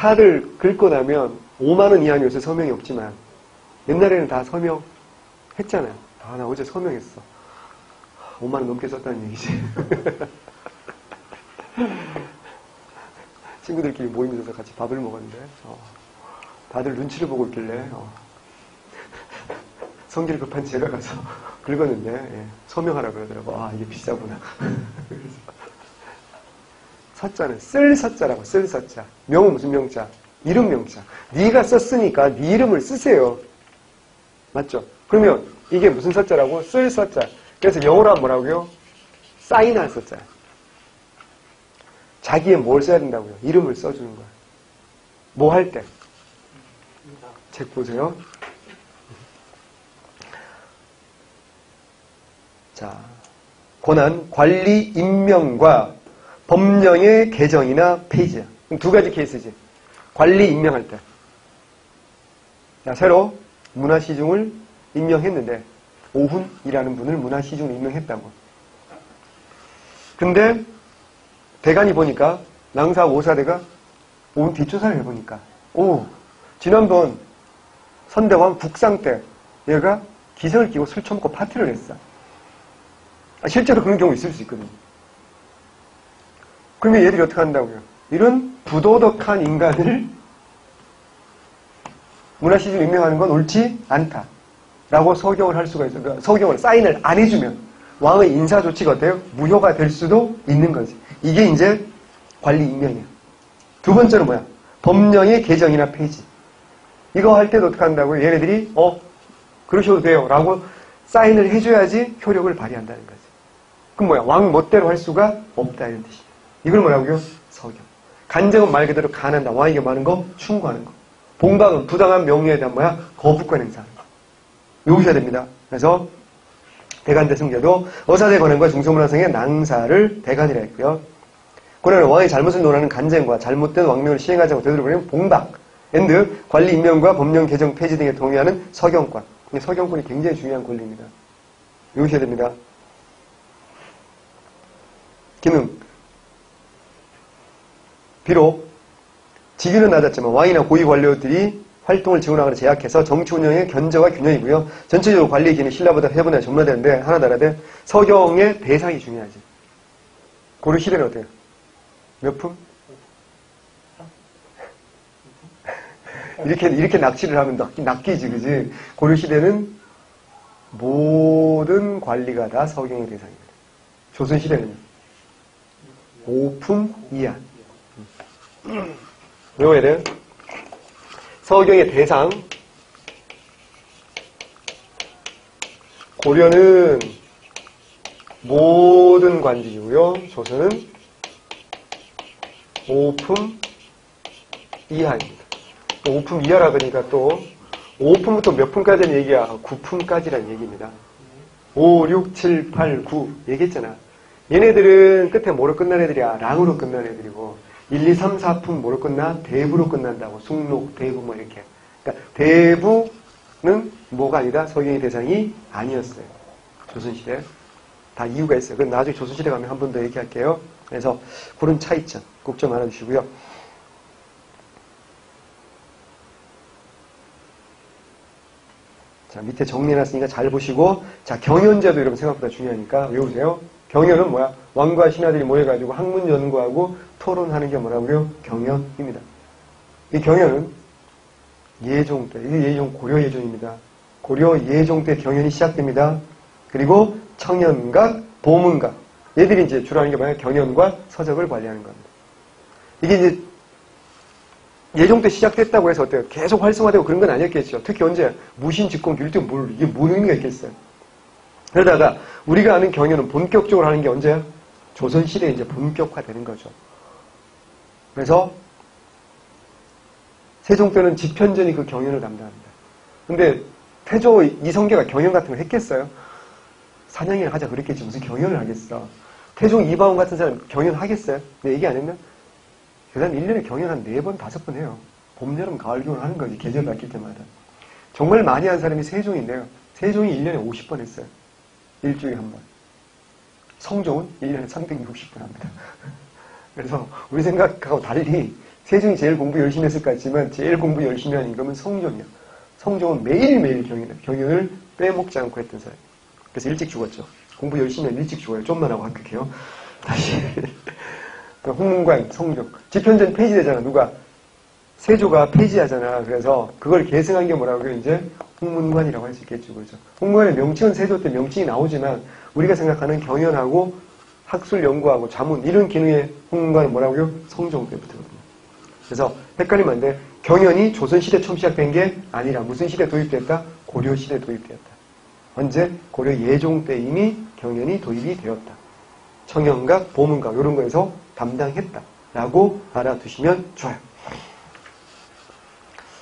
칼을 긁고 나면 5만 원 이하는 요새 서명이 없지만 옛날에는 다 서명했잖아요. 아, 나 어제 서명했어. 5만 원 넘게 썼다는 얘기지. 친구들끼리 모이면서 같이 밥을 먹었는데 다들 눈치를 보고 있길래 성질 급한 제가 가서 긁었는데 서명하라 그러더라고. 아, 이게 비싸구나. 서자는 쓸 서자라고. 쓸 서자. 명은 무슨 명자? 이름 명자. 네가 썼으니까 네 이름을 쓰세요. 맞죠? 그러면 이게 무슨 서자라고? 쓸 서자. 그래서 영어로 하면 뭐라고요? 사인할 서자. 자기의 뭘 써야 된다고요? 이름을 써주는 거야. 뭐 할 때? 책 보세요. 자, 권한, 관리, 임명과 법령의 개정이나 폐지야. 그럼 두 가지 케이스지. 관리, 임명할 때. 자, 새로 문화시중을 임명했는데 오훈이라는 분을 문화시중을 임명했다고. 근데 대간이 보니까 낭사 오사대가 오훈 뒷조사를 해보니까 지난번 선대왕 국상 때 얘가 기생을 끼고 술 처먹고 파티를 했어. 실제로 그런 경우 있을 수 있거든요. 그러면 얘들이 어떻게 한다고요? 이런 부도덕한 인간을 문화시중 임명하는 건 옳지 않다. 라고 서경을 할 수가 있어요. 그러니까 서경을 사인을 안 해주면 왕의 인사조치가 어때요? 무효가 될 수도 있는 거지. 이게 이제 관리 임명이야. 두 번째는 뭐야? 법령의 개정이나 폐지. 이거 할 때도 어떻게 한다고요? 얘네들이 그러셔도 돼요. 라고 사인을 해줘야지 효력을 발휘한다는 거지. 그럼 뭐야? 왕 멋대로 할 수가 없다 이런 뜻이야. 이걸 뭐라고요? 서경. 간정은 말 그대로 간한다. 왕에게 많은 거 충고하는 거. 봉방은 부당한 명령에 대한 뭐야? 거부권 행사하는 거. 외우셔야 됩니다. 그래서 대간대승제도 어사대 권한과 중소문화상의 낭사를 대간이라 했고요. 권한은 왕의 잘못을 논하는 간쟁과 잘못된 왕명을 시행하지 않고 되돌아버리는 봉박, 앤드 관리 임명과 법령 개정 폐지 등에 동의하는 서경권. 서경권이 굉장히 중요한 권리입니다. 외우셔야 됩니다. 기능. 비록 직위는 낮았지만 왕이나 고위 관료들이 활동을 지원하거나 제약해서 정치 운영의 견제와 균형이고요. 전체적으로 관리의 기능이 신라보다 해보나 전문화되는데 하나 다르되 서경의 대상이 중요하지. 고려 시대는 어때요? 몇 품? 이렇게 낚시를 하면 낚이지, 그지? 고려 시대는 모든 관리가 다 서경의 대상입니다. 조선 시대는요? 5품 이하. 외워야 돼요? 서경의 대상. 고려는 모든 관직이고요. 조선은 5품 이하입니다. 5품 이하라 그러니까 또 5품부터 몇 품까지는 얘기야? 9품까지란 얘기입니다. 5, 6, 7, 8, 9 얘기했잖아. 얘네들은 끝에 뭐로 끝난 애들이야? 랑으로 끝난 애들이고 1, 2, 3, 4품 뭐로 끝나? 대부로 끝난다고. 숙록, 대부 뭐 이렇게. 그러니까 대부는 뭐가 아니다? 서경의 대상이 아니었어요. 조선시대. 다 이유가 있어요. 그럼 나중에 조선시대 가면 한 번 더 얘기할게요. 그래서 그런 차이점 꼭 좀 알아주시고요. 자, 밑에 정리해놨으니까 잘 보시고, 자, 경연제도 여러분 생각보다 중요하니까 외우세요. 경연은 뭐야? 왕과 신하들이 모여가지고 학문 연구하고 토론하는 게 뭐라고요? 경연입니다. 이 경연은 예종 때, 이게 예종, 고려 예종입니다. 고려 예종 때 경연이 시작됩니다. 그리고 청연각, 보문각. 얘들이 이제 주로 하는 게 뭐야? 경연과 서적을 관리하는 겁니다. 이게 이제 예종 때 시작됐다고 해서 어때요? 계속 활성화되고 그런 건 아니었겠죠. 특히 언제? 무신, 직공, 율등, 이게 뭔 의미가 있겠어요? 그러다가 우리가 아는 경연은 본격적으로 하는 게 언제야? 조선시대에 이제 본격화되는 거죠. 그래서 세종 때는 집현전이 그 경연을 담당합니다. 근데 태조 이성계가 경연 같은 거 했겠어요? 사냥이나 하자 그랬겠지. 무슨 경연을 하겠어. 태종 이방원 같은 사람 경연 하겠어요? 내 얘기 안 했나? 그 사람 1년에 경연 한 4번, 5번 해요. 봄, 여름, 가을, 겨울 하는 거지. 계절 바뀔 때마다. 정말 많이 한 사람이 세종인데요. 세종이 1년에 50번 했어요. 일주일에 한 번. 성종은 1년에 360번 합니다. 그래서 우리 생각하고 달리 세종이 제일 공부 열심히 했을 것 같지만 제일 공부 열심히 한 임금은 성종이야. 성종은 매일매일 경연을 빼먹지 않고 했던 사람. 그래서 일찍 죽었죠. 공부 열심히 하면 일찍 죽어요. 좀만 하고 합격해요. 다시. 홍문관, 성종. 집현전 폐지되잖아. 누가? 세조가 폐지하잖아. 그래서 그걸 계승한 게 뭐라고요? 이제 홍문관이라고 할 수 있겠죠. 그죠? 홍문관의 명칭은 세조 때 명칭이 나오지만 우리가 생각하는 경연하고 학술 연구하고 자문 이런 기능의 홍문관은 뭐라고요? 성종 때부터거든요. 그래서 헷갈리면 안 돼. 경연이 조선시대 처음 시작된 게 아니라 무슨 시대 도입됐다? 고려시대 도입되었다. 언제? 고려 예종 때 이미 경연이 도입이 되었다. 청영각, 보문각 이런 거에서 담당했다라고 알아두시면 좋아요.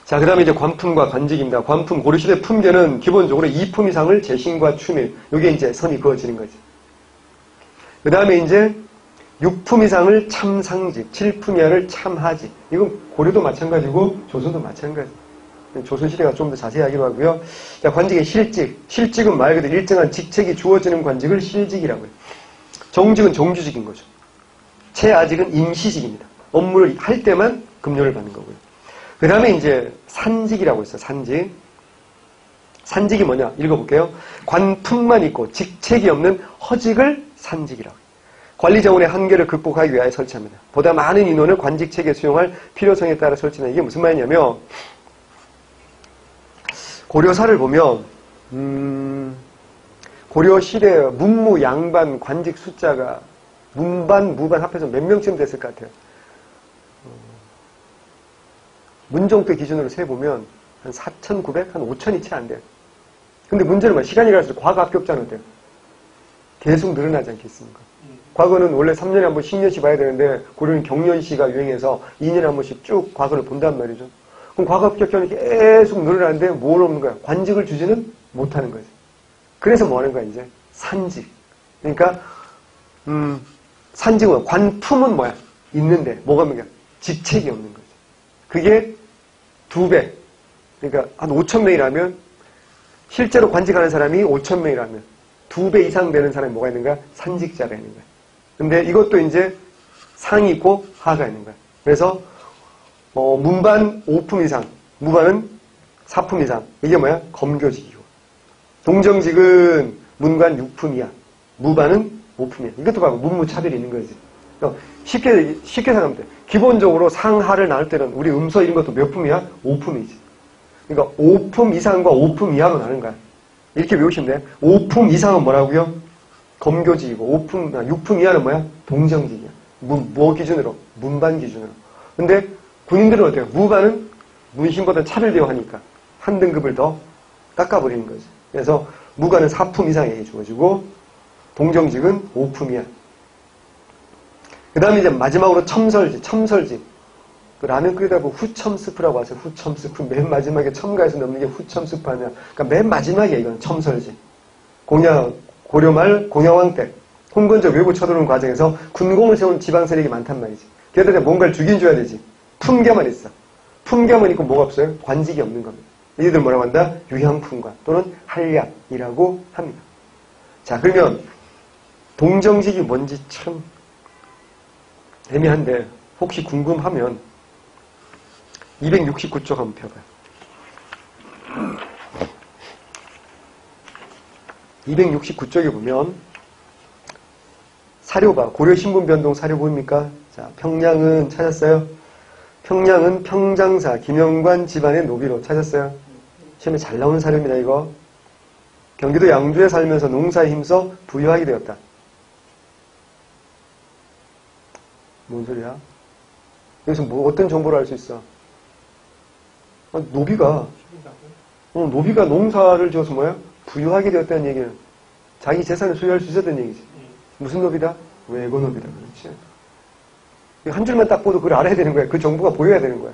자, 그 다음에 이제 관품과 관직입니다. 관품, 고려시대 품계는 기본적으로 2품 이상을 재신과 추밀. 요게 이제 선이 그어지는 거지. 그 다음에 이제 6품 이상을 참상직, 7품 이하를 참하직. 이건 고려도 마찬가지고 조선도 마찬가지. 조선시대가 좀 더 자세히 하기로 하고요. 자, 관직의 실직. 실직은 말 그대로 일정한 직책이 주어지는 관직을 실직이라고 해요. 정직은 정규직인 거죠. 최아직은 임시직입니다. 업무를 할 때만 급료를 받는 거고요. 그 다음에 이제 산직이라고 있어요. 산직. 산직이 뭐냐? 읽어볼게요. 관품만 있고 직책이 없는 허직을 산직이라고 해요. 관리자원의 한계를 극복하기 위하여 설치합니다. 보다 많은 인원을 관직책에 수용할 필요성에 따라 설치는 이게 무슨 말이냐면 고려사를 보면 고려시대 문무, 양반, 관직 숫자가 문반, 무반 합해서 몇 명쯤 됐을 것 같아요. 문종 때 기준으로 세보면 한 4,900, 한 5,000이 채 안 돼요. 근데 문제는 뭐야? 시간이 갈수록 과거 합격자는 어때요? 계속 늘어나지 않겠습니까? 과거는 원래 3년에 한 번 10년씩 봐야 되는데 고려는 경년시가 유행해서 2년에 한 번씩 쭉 과거를 본단 말이죠. 그럼 과거 합격자는 계속 늘어나는데 뭘 없는 거야? 관직을 주지는 못하는 거지. 그래서 뭐 하는 거야, 이제? 산직. 그러니까, 산직은 관품은 뭐야? 있는데, 뭐가 뭐야? 직책이 없는 거지. 그게 2배. 그러니까, 한 5,000명이라면, 실제로 관직하는 사람이 5,000명이라면, 2배 이상 되는 사람이 뭐가 있는가? 산직자가 있는 거야. 근데 이것도 이제 상이 있고 하가 있는 거야. 그래서, 문반 5품 이상, 무반은 4품 이상. 이게 뭐야? 검교직이고. 동정직은 문관 6품이야. 무반은 5품이야. 이것도 봐봐. 문무차별이 있는 거지. 그러니까 쉽게 생각하면 돼. 기본적으로 상하를 나눌 때는 우리 음서 이런 것도 몇 품이야? 5품이지. 그러니까 5품 이상과 5품 이하로 나눈 거야. 이렇게 외우시면 돼. 5품 이상은 뭐라고요? 검교직이고 6품 이하는 뭐야? 동정직이야. 뭐 기준으로? 문반 기준으로. 근데 군인들은 어때요? 무반은 문신보다 차별되어 하니까 한 등급을 더 깎아버리는 거지. 그래서 무관은 4품 이상에 주어지고 동정직은 5품이야. 그 다음에 이제 마지막으로 첨설직. 그 라면 끓이다 보면 후첨스프라고 하죠. 후첨스프. 맨 마지막에 첨가해서 넣는 게 후첨스프 아니야. 그러니까 맨 마지막에 이건 첨설직. 고려말 공양왕 때 홍건적 외부 쳐들어오는 과정에서 군공을 세운 지방 세력이 많단 말이지. 걔들한테 뭔가를 주긴 줘야 되지. 품계만 있어. 품계만 있고 뭐가 없어요? 관직이 없는 겁니다. 이들 뭐라고 한다? 유향품관 또는 한략이라고 합니다. 자, 그러면 동정직이 뭔지 참 애매한데 혹시 궁금하면 269쪽 한번 펴봐요. 269쪽에 보면 사료가 고려신분변동 사료 보입니까? 자, 평량은 찾았어요? 평량은 평장사 김영관 집안의 노비로 찾았어요? 시험에 잘 나오는 사료입니다, 이거. 경기도 양주에 살면서 농사에 힘써 부유하게 되었다. 뭔 소리야? 여기서 뭐 어떤 정보를 알 수 있어? 노비가 농사를 지어서 뭐야? 부유하게 되었다는 얘기는 자기 재산을 소유할 수 있었다는 얘기지. 무슨 노비다? 외고 노비다. 그렇지. 한 줄만 딱 보도 그걸 알아야 되는 거야. 그 정보가 보여야 되는 거야.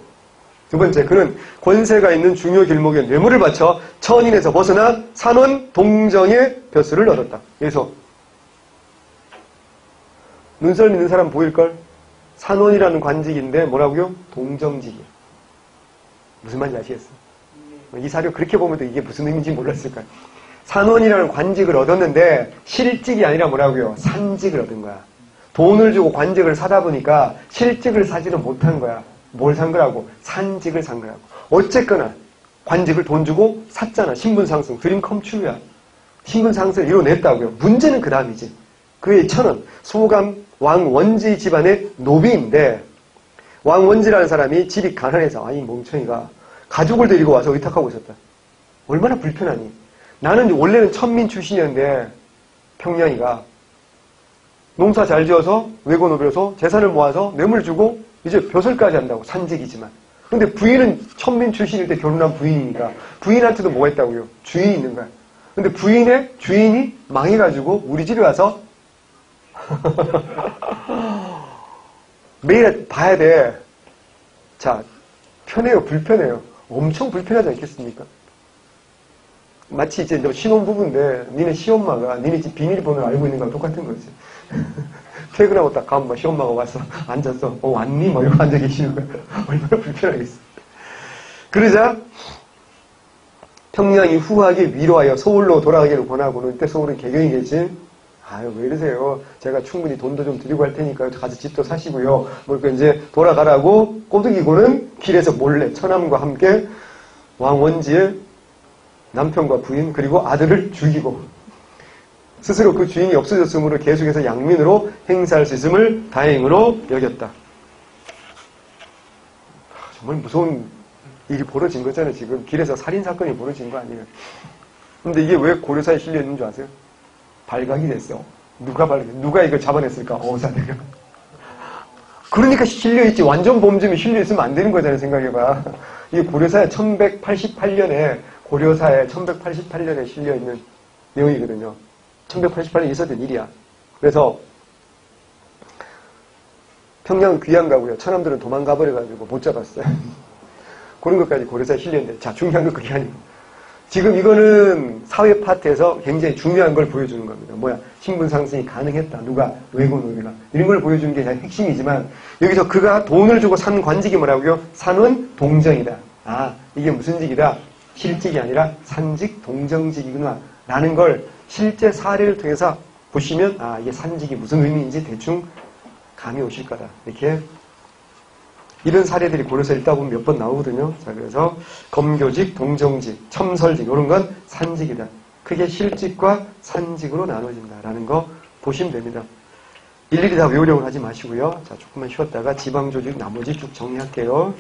두 번째, 그는 권세가 있는 중요 길목에 뇌물을 바쳐 천인에서 벗어나 산원 동정의 벼슬을 얻었다. 그래서 눈썰 믿는 사람 보일걸? 산원이라는 관직인데 뭐라고요? 동정직이야. 무슨 말인지 아시겠어요? 이 사료 그렇게 보면 이게 무슨 의미인지 몰랐을 거야. 산원이라는 관직을 얻었는데 실직이 아니라 뭐라고요? 산직을 얻은 거야. 돈을 주고 관직을 사다 보니까 실직을 사지는 못한 거야. 뭘 산 거라고? 산직을 산 거라고. 어쨌거나 관직을 돈 주고 샀잖아. 신분 상승, 드림 컴츄야. 신분 상승을 이뤄냈다고요. 문제는 그 다음이지. 그의 처는 소감 왕원지 집안의 노비인데 왕원지라는 사람이 집이 가난해서 이 멍청이가 가족을 데리고 와서 의탁하고 있었다. 얼마나 불편하니. 나는 원래는 천민 출신이었는데 평양이가 농사 잘 지어서 외고노비로서 재산을 모아서 뇌물 주고 이제 벼슬까지 한다고. 산직이지만. 근데 부인은 천민 출신일 때 결혼한 부인이니까 부인한테도 뭐가 있다고요? 주인이 있는 거야. 근데 부인의 주인이 망해가지고 우리 집에 와서 매일 봐야 돼. 자, 편해요? 불편해요? 엄청 불편하지 않겠습니까? 마치 이제 너 신혼부부인데 니네 시엄마가 니네 집 비밀번호를 알고 있는 거랑 똑같은 거지. 퇴근하고 딱 가면 막 시엄마가 와서 앉았어. 왔니? 뭐 이러고 앉아 계시는 거야. 얼마나 불편하겠어. 그러자 평양이 후하게 위로하여 서울로 돌아가기를 권하고는 이때 서울은 개경이겠지. 아유 왜 이러세요. 제가 충분히 돈도 좀 드리고 할 테니까 가서 집도 사시고요. 뭐 이렇게 이제 돌아가라고 꼬드기고는 길에서 몰래 처남과 함께 왕원지의 남편과 부인 그리고 아들을 죽이고 스스로 그 주인이 없어졌으므로 계속해서 양민으로 행사할 수 있음을 다행으로 여겼다. 정말 무서운 일이 벌어진 거잖아요. 지금 길에서 살인사건이 벌어진 거 아니에요. 근데 이게 왜 고려사에 실려있는 줄 아세요? 발각이 됐어. 누가 이걸 잡아냈을까? 어사대가. 그러니까 실려있지. 완전 범죄면 실려있으면 안 되는 거잖아요. 생각해봐. 이게 고려사에 1188년에 고려사에 1188년에 실려있는 내용이거든요. 1188년에 있었던 일이야. 그래서 평양은 귀양 가고요. 처남들은 도망가 버려가지고 못 잡았어요. 그런 것까지 고려사에 실려있는데 자 중요한 건 그게 아니고 지금 이거는 사회 파트에서 굉장히 중요한 걸 보여주는 겁니다. 뭐야? 신분 상승이 가능했다. 누가? 외고노비가. 이런 걸 보여주는 게 가장 핵심이지만 여기서 그가 돈을 주고 산 관직이 뭐라고요? 산원 동정이다. 이게 무슨 직이다? 실직이 아니라 산직 동정직이구나. 라는 걸 실제 사례를 통해서 보시면 이게 산직이 무슨 의미인지 대충 감이 오실 거다. 이렇게 이런 사례들이 고려사에 읽다 보면 몇 번 나오거든요. 자, 그래서 검교직, 동정직, 첨설직 이런 건 산직이다. 크게 실직과 산직으로 나눠진다라는 거 보시면 됩니다. 일일이 다 외우려고 하지 마시고요. 자, 조금만 쉬었다가 지방조직 나머지 쭉 정리할게요.